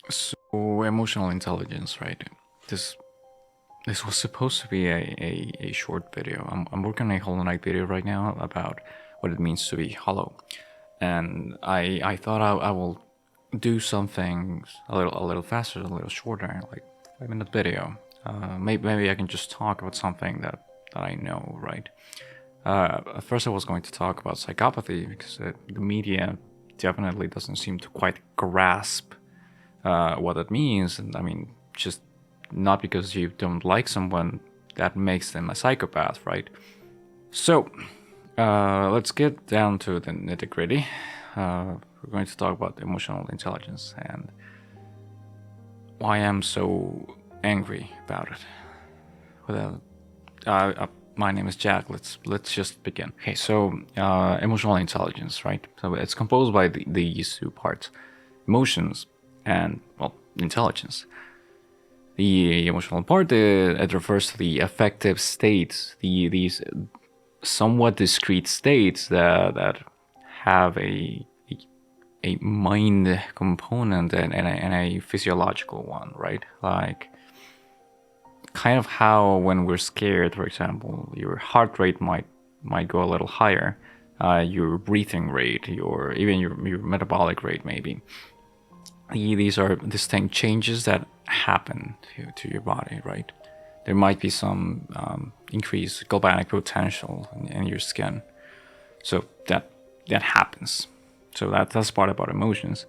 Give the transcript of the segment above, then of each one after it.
So emotional intelligence, right? This this was supposed to be a short video. I'm working on a Hollow Knight video right now about what it means to be hollow, and I thought I will do something a little faster, a little shorter, like 5 minute video. Maybe I can just talk about something that I know, right? At first, I was going to talk about psychopathy because the media definitely doesn't seem to quite grasp what that means. And I mean, just not because you don't like someone that makes them a psychopath, right? So, let's get down to the nitty gritty. We're going to talk about emotional intelligence and why I'm so angry about it. Without, my name is Jack. Let's just begin. Okay, so emotional intelligence, right? So it's composed by these two parts: emotions and, well, intelligence. The emotional part, it refers to the affective states, these somewhat discrete states that have a mind component and a physiological one, right? Like kind of how when we're scared, for example, your heart rate might go a little higher, your breathing rate, your metabolic rate, maybe. These are distinct changes that happen to your body, right? There might be some increased galvanic potential in your skin, so that happens. So that's part about emotions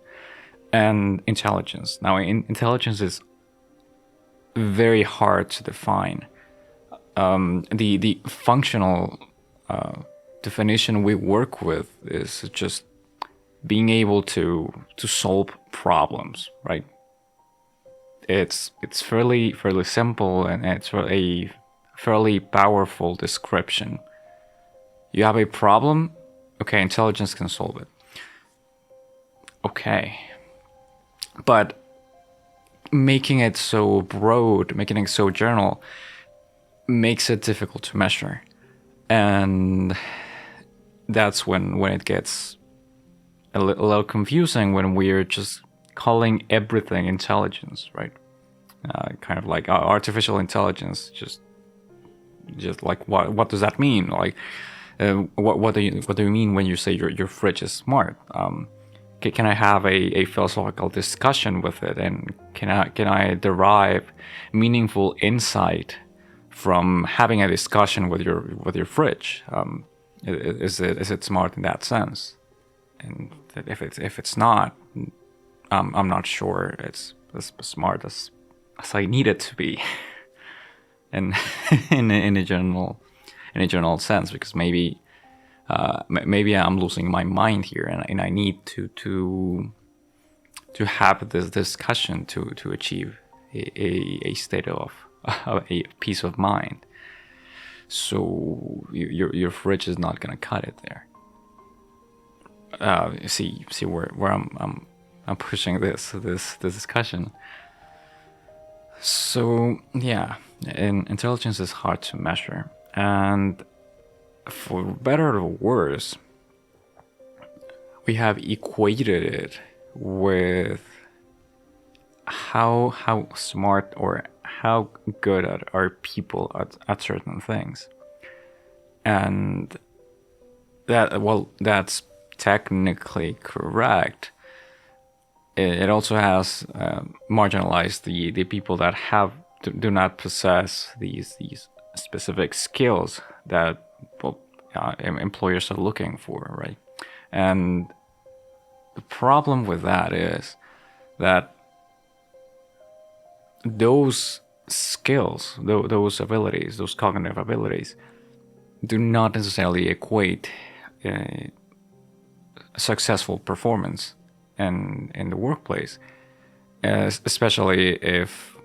and intelligence. Now, intelligence is very hard to define. The functional definition we work with is just being able to solve problems, right? It's fairly simple, and it's a fairly powerful description. You have a problem, okay, intelligence can solve it. Okay. But making it so broad, making it so general, makes it difficult to measure. And that's when it gets a little confusing, when we're just calling everything intelligence, right? Kind of like artificial intelligence. Just like what does that mean? Like, what do you mean when you say your fridge is smart? Can I have a philosophical discussion with it, and can I derive meaningful insight from having a discussion with your fridge? Is it smart in that sense? And if it's not, I'm not sure it's as smart as I need it to be, and in a general sense, because maybe I'm losing my mind here, and I need to have this discussion to achieve a state of a peace of mind. So your fridge is not gonna cut it there. See where I'm pushing this discussion. So yeah, intelligence is hard to measure, and for better or worse, we have equated it with how smart or how good are people at certain things. And that's technically correct. It also has marginalized the people that do not possess these specific skills that, well, employers are looking for, right? And the problem with that is that those skills, those abilities, those cognitive abilities, do not necessarily equate a successful performance in the workplace, especially if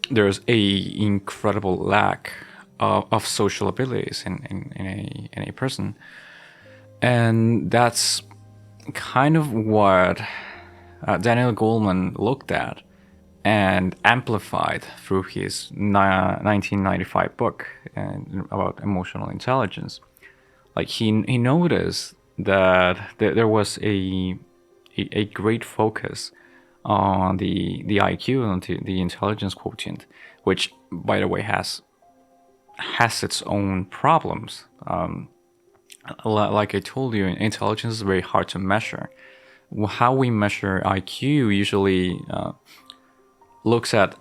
there's a incredible lack of social abilities in a person. And that's kind of what Daniel Goleman looked at and amplified through his 1995 book about emotional intelligence. Like he noticed that there was a great focus on the IQ and the intelligence quotient, which, by the way, has its own problems. Like I told you, intelligence is very hard to measure. How we measure IQ usually looks at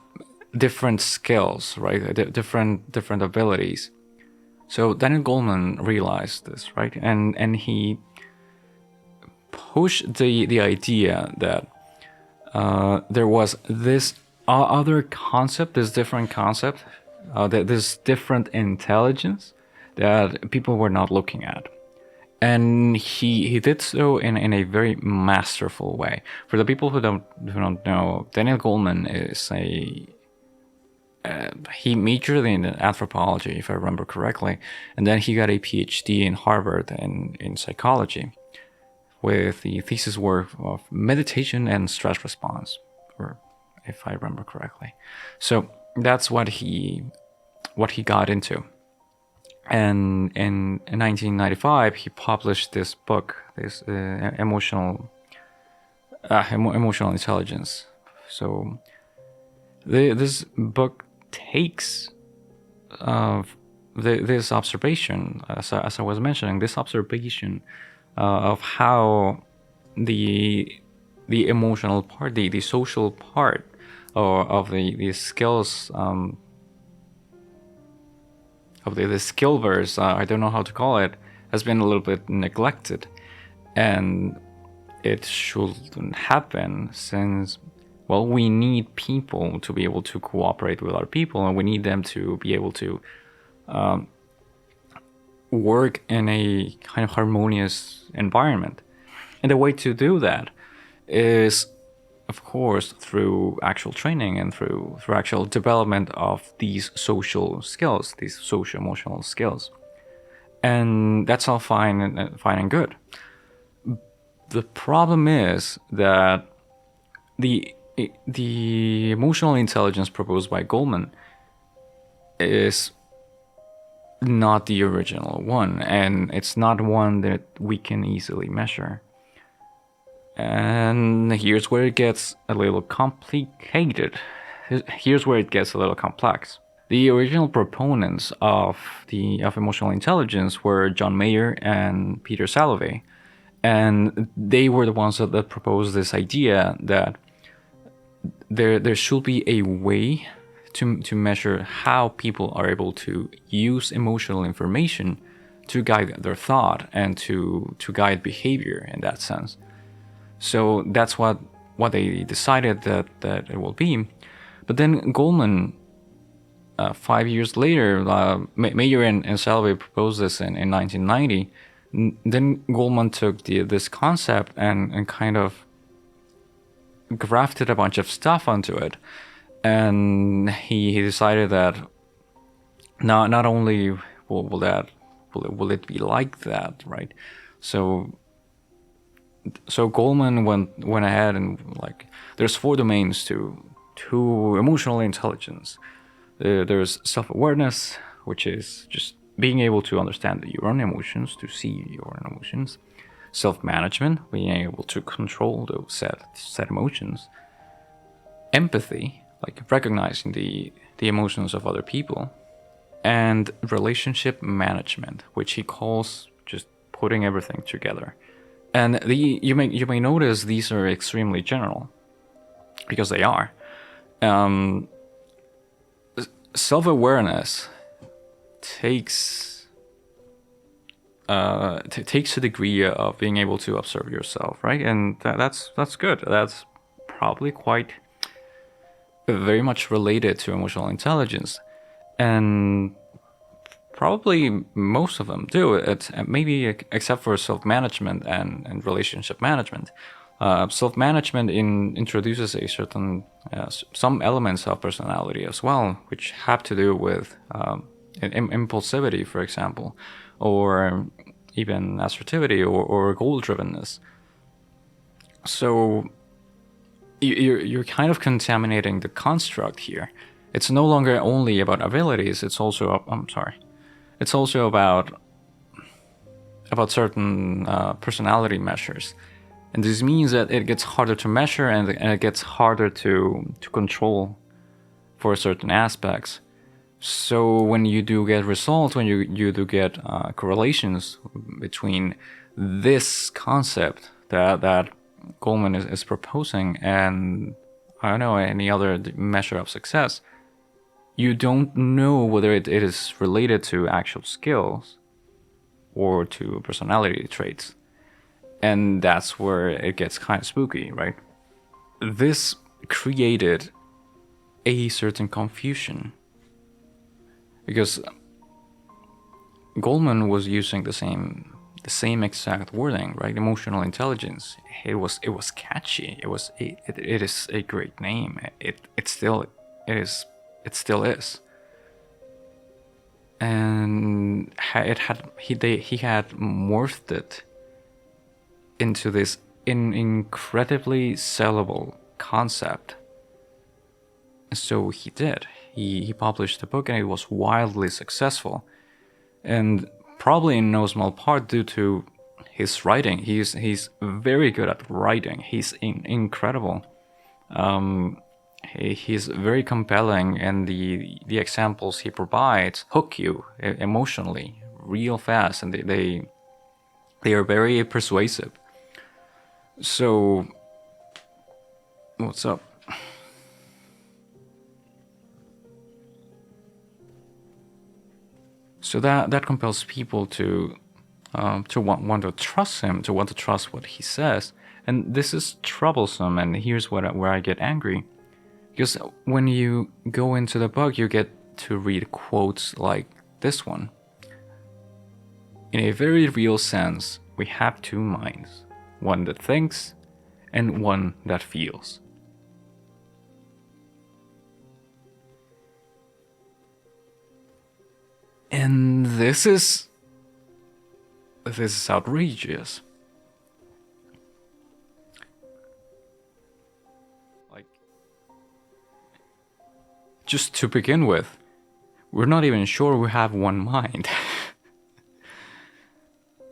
different skills, right? Different abilities. So Daniel Goleman realized this, right? And he pushed the idea that there was this other concept, this different concept, this different intelligence that people were not looking at. And he did so in a very masterful way. For the people who don't know, Daniel Goleman is he majored in anthropology, if I remember correctly, and then he got a PhD in Harvard in psychology, with the thesis work of meditation and stress response, or if I remember correctly. So that's what he got into. And in 1995, he published this book, this emotional intelligence. So this book takes this observation, as I was mentioning, this observation of how the emotional part, the social part, of the skills, of the skillverse, I don't know how to call it, has been a little bit neglected. And it shouldn't happen, since, well, we need people to be able to cooperate with other people, and we need them to be able to work in a kind of harmonious environment. And the way to do that is, of course, through actual training and through actual development of these social skills, these social emotional skills. And that's all fine and good. The problem is that the emotional intelligence proposed by Goleman is not the original one, and it's not one that we can easily measure. And here's where it gets a little complicated. Here's where it gets a little complex. The original proponents of emotional intelligence were John Mayer and Peter Salovey, and they were the ones that proposed this idea that there should be a way to measure how people are able to use emotional information to guide their thought and to guide behavior in that sense. So that's what they decided that it will be. But then Goleman, 5 years later, Mayer and Salovey proposed this in 1990. Then Goleman took this concept and kind of grafted a bunch of stuff onto it. And he decided that not only will it be like that, right? So Goleman went ahead and, like, there's 4 domains to emotional intelligence. There's self-awareness, which is just being able to understand your own emotions, to see your own emotions. Self-management, being able to control those set emotions. Empathy, like recognizing the emotions of other people. And relationship management, which he calls just putting everything together. And you may notice these are extremely general, because they are. Self-awareness takes a degree of being able to observe yourself, right? And that's good. That's probably quite very much related to emotional intelligence, and probably most of them do it. Maybe except for self-management and relationship management. Self-management introduces a certain some elements of personality as well, which have to do with impulsivity, for example, or even assertivity or goal-drivenness. So you're kind of contaminating the construct here. It's no longer only about abilities. It's also It's also about certain personality measures. And this means that it gets harder to measure and it gets harder to control for certain aspects. So when you do get results, when you do get correlations between this concept that Goleman is proposing and, I don't know, any other measure of success, you don't know whether it is related to actual skills or to personality traits. And that's where it gets kind of spooky, right? This created a certain confusion because Goleman was using the same exact wording, right? Emotional intelligence. It was catchy. It is a great name. It still is. And he had morphed it into this incredibly sellable concept. So he did. He published a book and it was wildly successful. And probably in no small part due to his writing. He's very good at writing. He's incredible. He's very compelling, and the examples he provides hook you emotionally real fast, and they are very persuasive. So, what's up? So that compels people to want to trust him, to want to trust what he says, and this is troublesome. And here's where I get angry, because when you go into the book, you get to read quotes like this one. In a very real sense, we have two minds, one that thinks and one that feels. And this is outrageous. Like, just to begin with, we're not even sure we have one mind.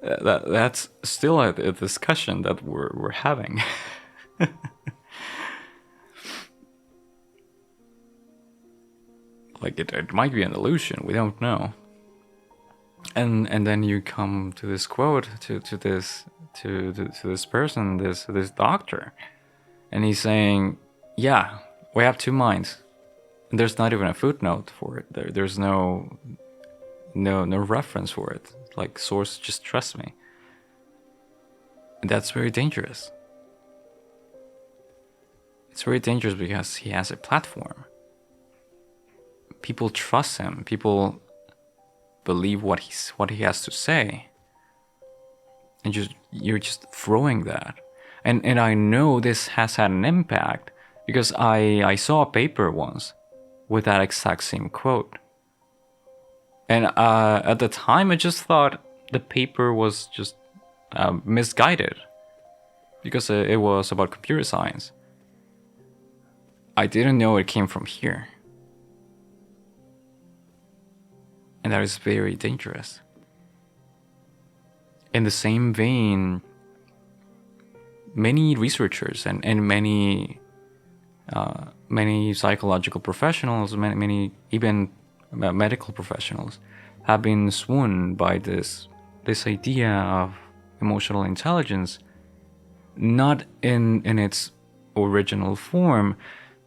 That's still a discussion that we're having. Like it might be an illusion, we don't know. And then you come to this quote to this person, this doctor, and he's saying, yeah, we have two minds. And there's not even a footnote for it. There's no reference for it. Like, source, just trust me. And that's very dangerous. It's very dangerous because he has a platform. People trust him. People believe what he has to say. And you're just throwing that. And I know this has had an impact because I saw a paper once with that exact same quote. And at the time, I just thought the paper was just misguided because it was about computer science. I didn't know it came from here. And that is very dangerous. In the same vein, many researchers and many psychological professionals, many even medical professionals have been swooned by this idea of emotional intelligence, not in its original form,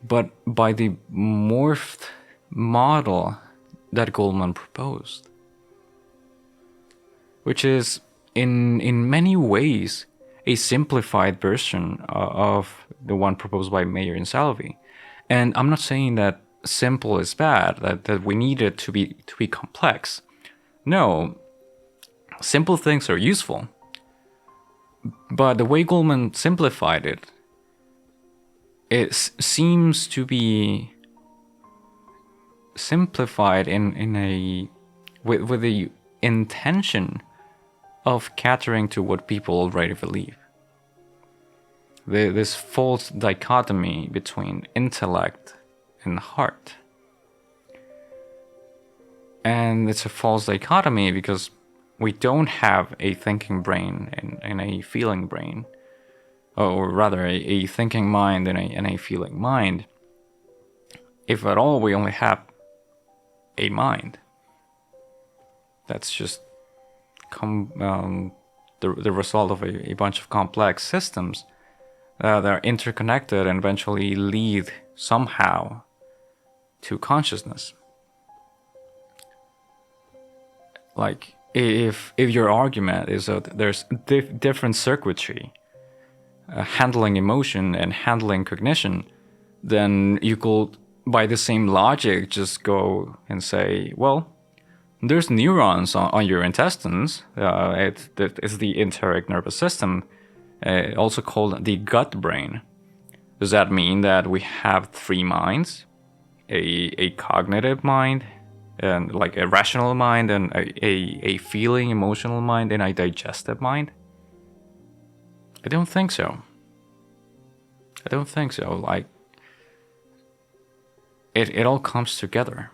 but by the morphed model that Goleman proposed, which is in many ways a simplified version of the one proposed by Mayer and Salvi. And I'm not saying that simple is bad, that we need it to be complex. No, simple things are useful. But the way Goleman simplified it, it seems to be simplified in a with the intention of catering to what people already believe. This false dichotomy between intellect and heart. And it's a false dichotomy because we don't have a thinking brain and a feeling brain. or rather a thinking mind and a feeling mind, if at all we only have a mind, that's just the result of a bunch of complex systems that are interconnected and eventually lead somehow to consciousness. Like, if your argument is that there's different circuitry handling emotion and handling cognition, then you could, by the same logic, just go and say, well, there's neurons on your intestines. It's the enteric nervous system, also called the gut brain. Does that mean that we have three minds? A cognitive mind, and like a rational mind, and a feeling, emotional mind, and a digestive mind? I don't think so. Like, it all comes together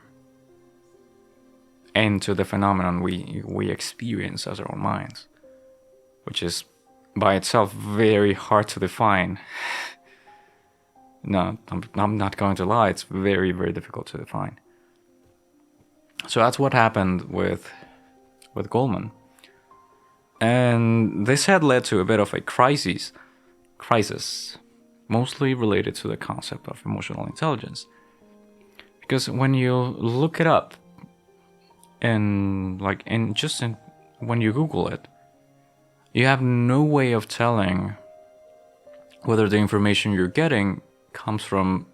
into the phenomenon we experience as our own minds, which is by itself very hard to define. No, I'm not going to lie, it's very, very difficult to define. So that's what happened with Goleman. And this had led to a bit of a crisis, mostly related to the concept of emotional intelligence. Because when you look it up, when you Google it, you have no way of telling whether the information you're getting comes from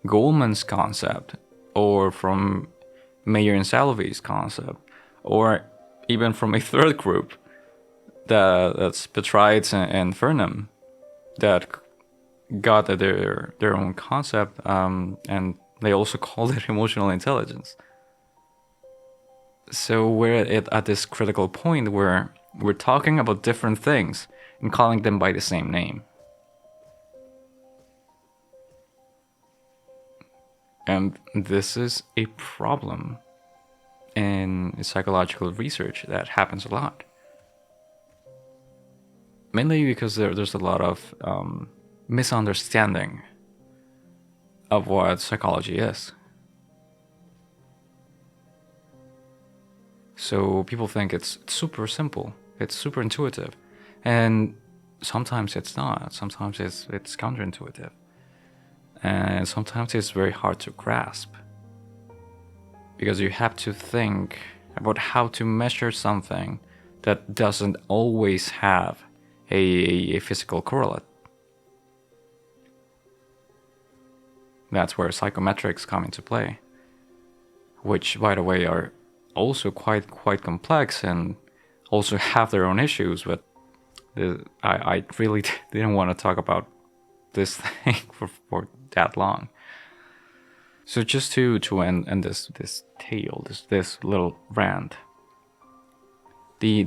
Goleman's concept, or from Mayer and Salovey's concept, or even from a third group that's Petrides and Fernham, that got their own concept, and they also called it emotional intelligence. So we're at this critical point where we're talking about different things and calling them by the same name. And this is a problem in psychological research that happens a lot. Mainly because there's a lot of misunderstanding of what psychology is. So people think it's super simple, it's super intuitive, and sometimes it's not. Sometimes it's counterintuitive, and sometimes it's very hard to grasp, because you have to think about how to measure something that doesn't always have a physical correlate. That's where psychometrics come into play, which, by the way, are also quite complex and also have their own issues. But I really didn't want to talk about this thing for that long. So just to end this tale, this little rant, the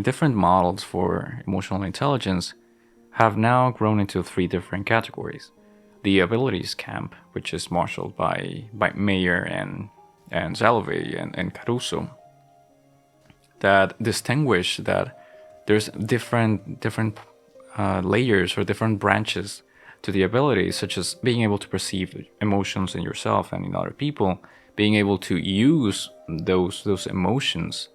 different models for emotional intelligence have now grown into three different categories. The abilities camp, which is marshaled by Mayer and Salovey and Caruso, that distinguish that there's different layers or different branches to the abilities, such as being able to perceive emotions in yourself and in other people, being able to use those emotions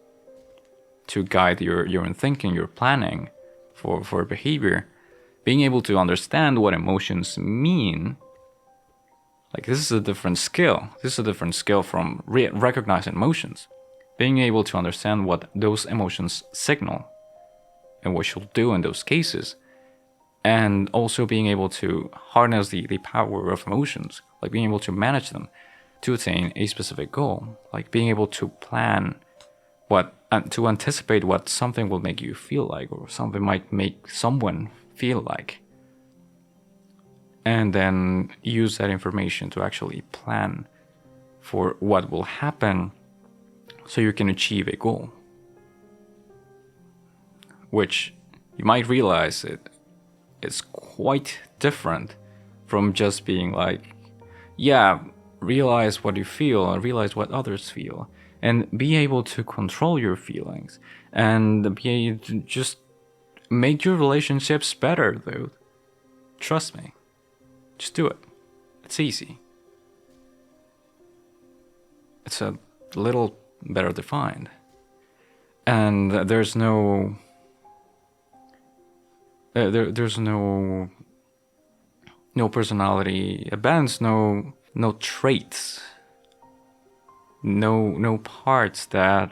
to guide your own thinking, your planning for behavior, being able to understand what emotions mean. Like, this is a different skill. This is a different skill from recognizing emotions. Being able to understand what those emotions signal and what you'll do in those cases. And also being able to harness the power of emotions, like being able to manage them to attain a specific goal. Like being able to plan to anticipate what something will make you feel like, or something might make someone feel like. And then use that information to actually plan for what will happen so you can achieve a goal. Which you might realize it's quite different from just being like, yeah, realize what you feel and realize what others feel, and be able to control your feelings, and be able to just make your relationships better, dude. Trust me. Just do it. It's easy. It's a little better defined. And there's no there's no personality bends, no traits, no parts that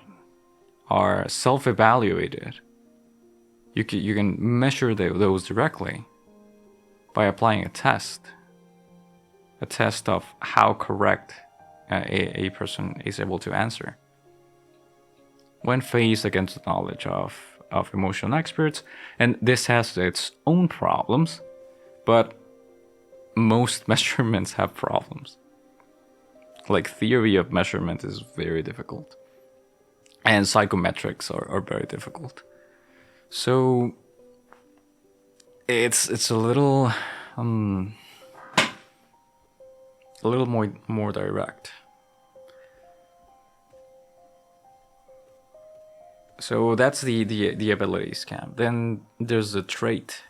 are self-evaluated. You can measure those directly by applying a test of how correct a person is able to answer when faced against the knowledge of emotional experts. And this has its own problems, but most measurements have problems. Like, theory of measurement is very difficult, and psychometrics are very difficult. So it's a little more direct. So that's the abilities camp. Then there's the trait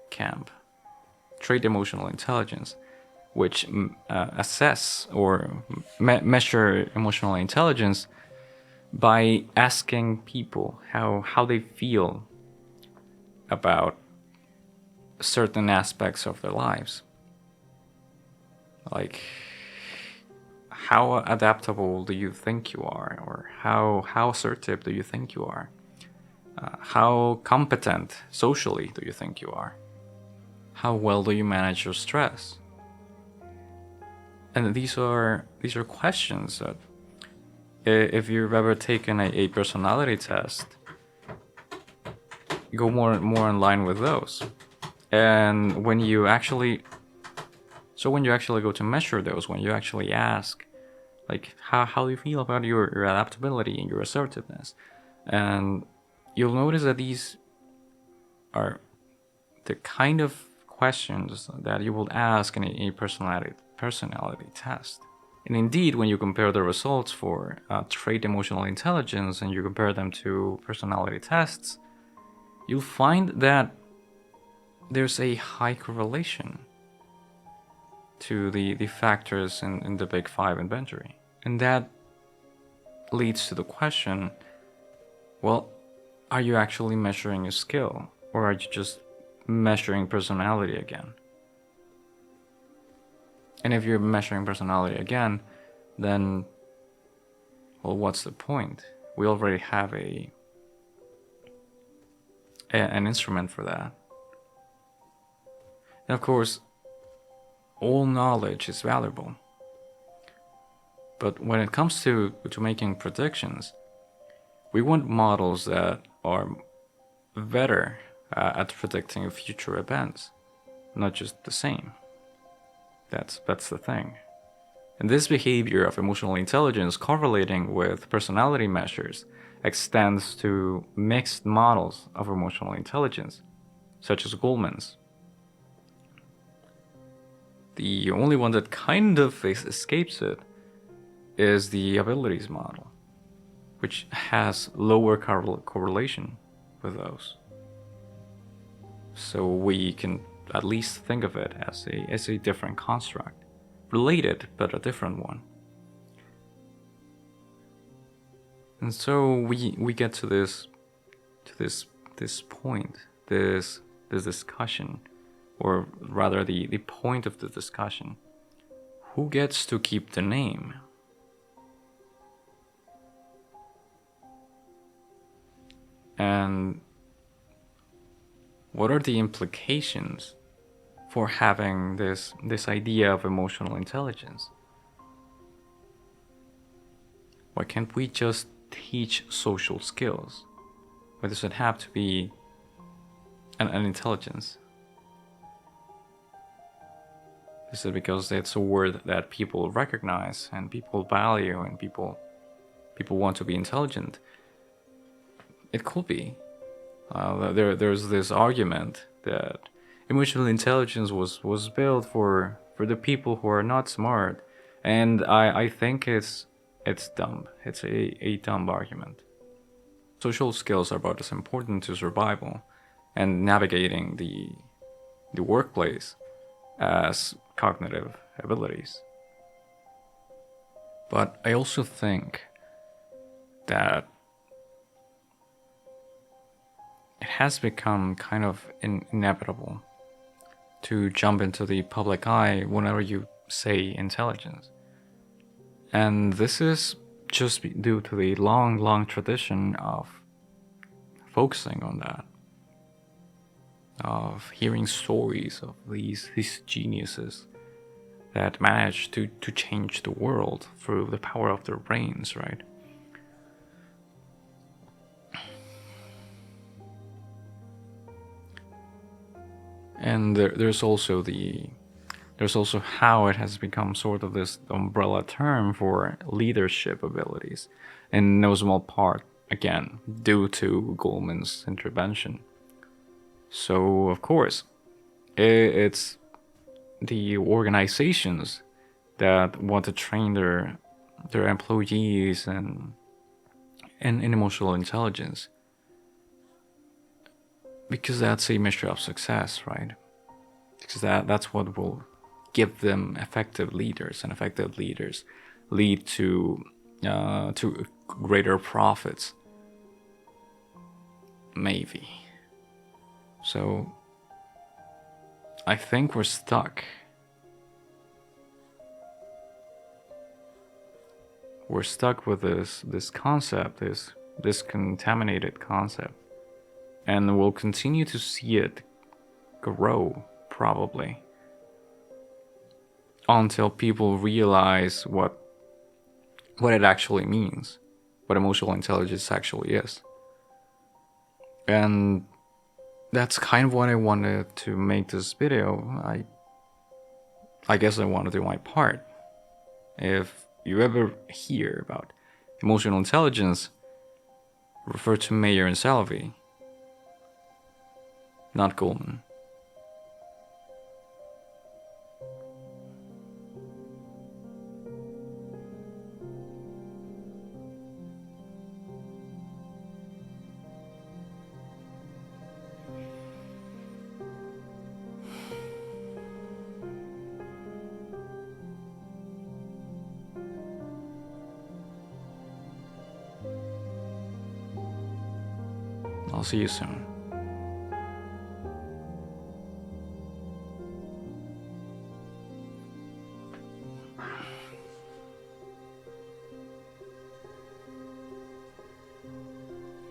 camp, trait emotional intelligence, which assess or measure emotional intelligence by asking people how they feel about certain aspects of their lives. Like, how adaptable do you think you are? Or how assertive do you think you are? How competent socially do you think you are? How well do you manage your stress? And these are questions that, if you've ever taken a personality test, go more in line with those. And when you actually go to measure those, when you actually ask, like, how do you feel about your adaptability and your assertiveness, and you'll notice that these are the kind of questions that you will ask in a personality test. And indeed, when you compare the results for trait emotional intelligence and you compare them to personality tests, you'll find that there's a high correlation to the factors in the Big Five inventory. And that leads to the question, well, are you actually measuring a skill, or are you just measuring personality again? And if you're measuring personality again, then, well, what's the point? We already have an instrument for that. And of course, all knowledge is valuable. But when it comes to making predictions, we want models that are better at predicting future events, not just the same. That's the thing. And this behavior of emotional intelligence correlating with personality measures extends to mixed models of emotional intelligence, such as Goldman's. The only one that kind of escapes it is the abilities model, which has lower correlation with those. So we can at least think of it as a different construct, related but a different one. And so we get to this point, this discussion, or rather the point of the discussion. Who gets to keep the name? And what are the implications for having this idea of emotional intelligence? Why can't we just teach social skills? Why does it have to be an intelligence? Is it because it's a word that people recognize and people value and people want to be intelligent? It could be. There's this argument that emotional intelligence was built for the people who are not smart, and I think it's dumb. It's a dumb argument. Social skills are about as important to survival and navigating the workplace as cognitive abilities. But I also think that it has become kind of inevitable to jump into the public eye whenever you say intelligence. And this is just due to the long tradition of focusing on that, of hearing stories of these geniuses that manage to change the world through the power of their brains, right? And there's also how it has become sort of this umbrella term for leadership abilities, in no small part, again, due to Goleman's intervention. So, of course, it's the organizations that want to train their employees in emotional intelligence, because that's a measure of success, right? Because that's what will give them effective leaders, and effective leaders lead to greater profits, maybe. So I think we're stuck. We're stuck with this concept, this contaminated concept, and we'll continue to see it grow, probably, until people realize what it actually means, what emotional intelligence actually is. And that's kind of what I wanted to make this video. I guess I want to do my part. If you ever hear about emotional intelligence, refer to Mayer and Salvi, not Goleman. I'll see you soon.